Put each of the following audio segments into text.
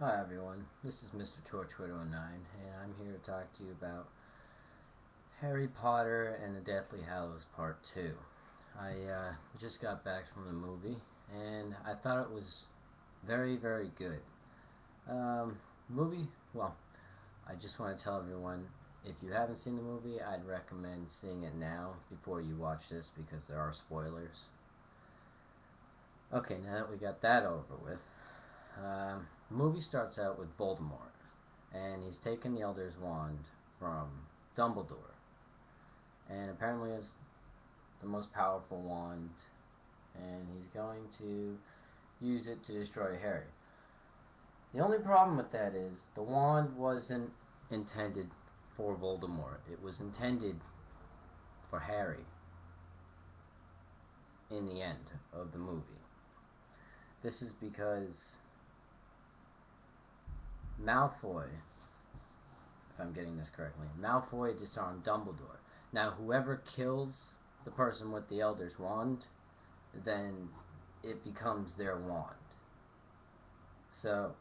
Hi everyone, this is Mr. Torchwood09, and I'm here to talk to you about Harry Potter and the Deathly Hallows Part 2. I just got back from the movie, and I thought it was very, very good. Movie, well, I just want to tell everyone, if you haven't seen the movie, I'd recommend seeing it now before you watch this because there are spoilers. Okay, now that we got that over with, the movie starts out with Voldemort, and he's taken the Elder's Wand from Dumbledore, and apparently it's the most powerful wand, and he's going to use it to destroy Harry. The only problem with that is the wand wasn't intended for Voldemort. It was intended for Harry in the end of the movie. This is because Malfoy, if I'm getting this correctly, Malfoy disarmed Dumbledore. Now, whoever kills the person with the Elder's Wand, then it becomes their wand. So,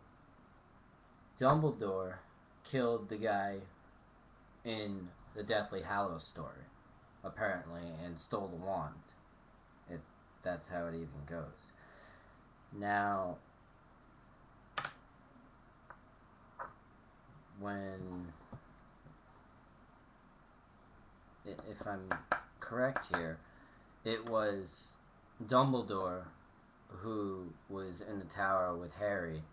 Dumbledore killed the guy in the Deathly Hallows story, apparently, and stole the wand. If that's how it even goes. Now, when, if I'm correct here, it was Dumbledore who was in the tower with Harry,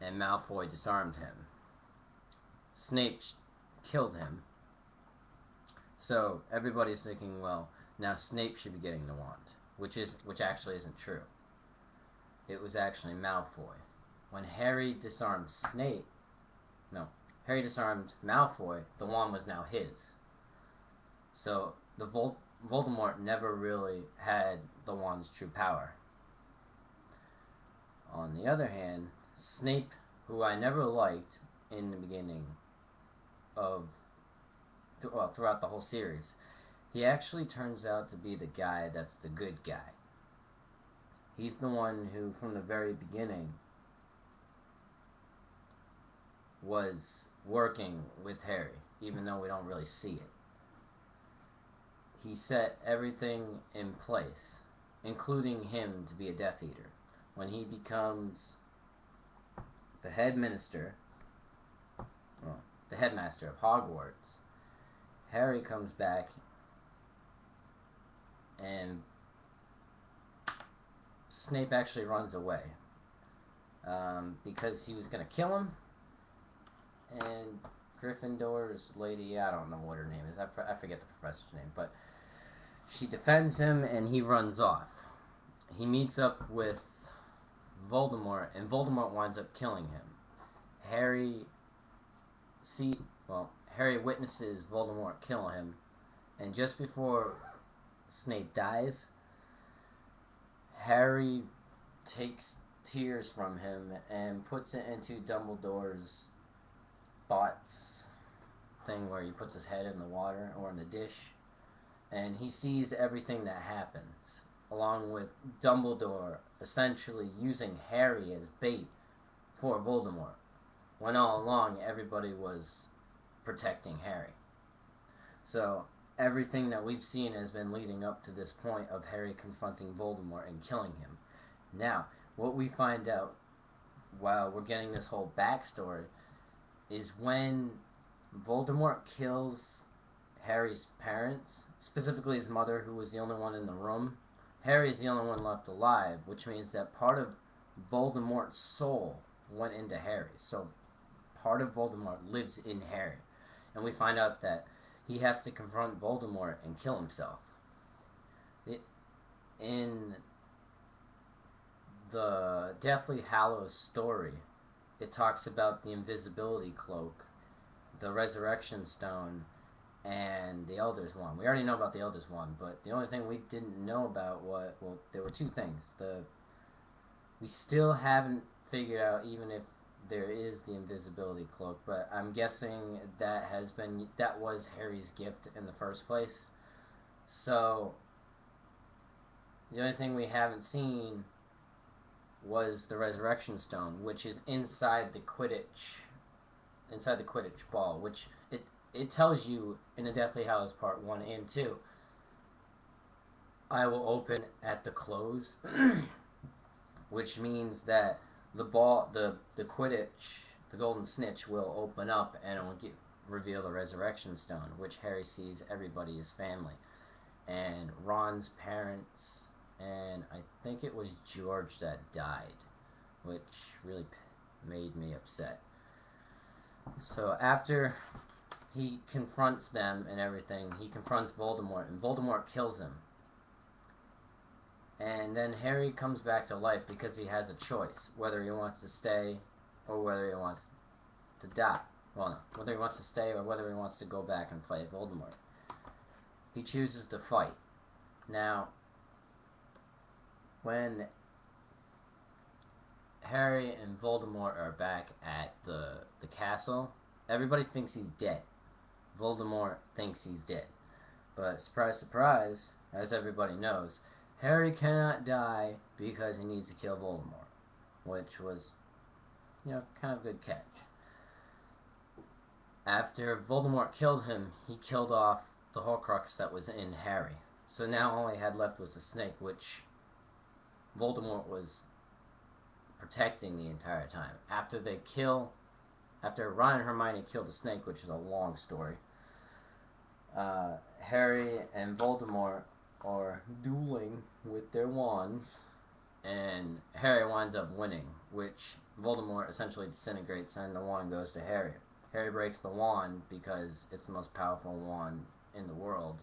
and Malfoy disarmed him. Snape killed him. So everybody's thinking, well, now Snape should be getting the wand, which actually isn't true. It was actually Malfoy. When Harry disarmed Snape, no, Harry disarmed Malfoy, the wand was now his. So the Voldemort never really had the wand's true power. On the other hand, Snape, who I never liked in the beginning of, well, throughout the whole series, he actually turns out to be the guy that's the good guy. He's the one who, from the very beginning, was working with Harry, even though we don't really see it. He set everything in place, including him to be a Death Eater. When he becomes the head minister, well, the headmaster of Hogwarts, Harry comes back and Snape actually runs away because he was going to kill him, and Gryffindor's lady, I don't know what her name is, I forget the professor's name, but she defends him and he runs off. He meets up with Voldemort, and Voldemort winds up killing him. Harry Harry witnesses Voldemort kill him, and just before Snape dies, Harry takes tears from him and puts it into Dumbledore's thoughts thing where he puts his head in the water or in the dish, and he sees everything that happens, along with Dumbledore essentially using Harry as bait for Voldemort, when all along everybody was protecting Harry. So everything that we've seen has been leading up to this point of Harry confronting Voldemort and killing him. Now, what we find out while we're getting this whole backstory is when Voldemort kills Harry's parents, specifically his mother, who was the only one in the room. Harry's the only one left alive, which means that part of Voldemort's soul went into Harry. So part of Voldemort lives in Harry. And we find out that he has to confront Voldemort and kill himself. In the Deathly Hallows story, it talks about the invisibility cloak, the resurrection stone, and the Elder's Wand. We already know about the Elder's Wand, but the only thing we didn't know about there were two things. We still haven't figured out even if there is the invisibility cloak, but I'm guessing that was Harry's gift in the first place. So the only thing we haven't seen was the Resurrection Stone, which is inside the Quidditch ball, which it tells you in the Deathly Hallows Part 1 and 2, I will open at the close, which means that the Quidditch, the Golden Snitch will open up and it will reveal the Resurrection Stone, which Harry sees everybody is family. And Ron's parents, and I think it was George that died, which really made me upset. So after he confronts them and everything, he confronts Voldemort, and Voldemort kills him. And then Harry comes back to life because he has a choice, whether he wants to stay or whether he wants to die. Well, no, whether he wants to stay or whether he wants to go back and fight Voldemort. He chooses to fight. Now, when Harry and Voldemort are back at the castle, everybody thinks he's dead. Voldemort thinks he's dead. But surprise, surprise, as everybody knows, Harry cannot die because he needs to kill Voldemort, which was, kind of a good catch. After Voldemort killed him, he killed off the Horcrux that was in Harry. So now all he had left was the snake, which Voldemort was protecting the entire time. After Ron and Hermione killed the snake, which is a long story, Harry and Voldemort are dueling with their wands, and Harry winds up winning, which Voldemort essentially disintegrates and the wand goes to Harry. Harry breaks the wand because it's the most powerful wand in the world,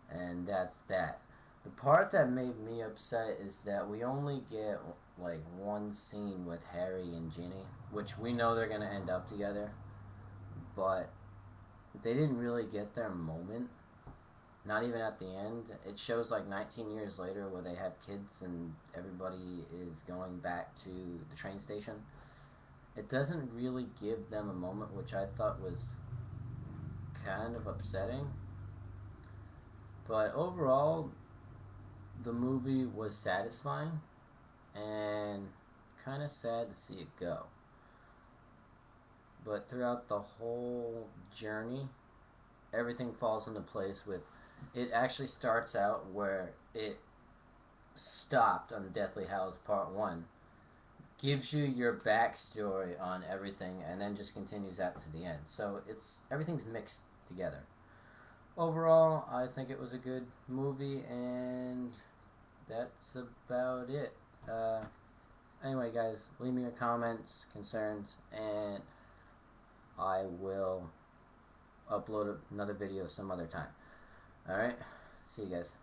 and that's that. The part that made me upset is that we only get like one scene with Harry and Ginny, which we know they're going to end up together, but they didn't really get their moment. Not even at the end. It shows like 19 years later where they have kids and everybody is going back to the train station. It doesn't really give them a moment, which I thought was kind of upsetting. But overall, the movie was satisfying and kind of sad to see it go. But throughout the whole journey, everything falls into place. It actually starts out where it stopped on Deathly Hallows Part 1. Gives you your backstory on everything and then just continues out to the end. So everything's mixed together. Overall, I think it was a good movie, and that's about it. Anyway, guys, leave me your comments, concerns, and I will upload another video some other time. Alright, see you guys.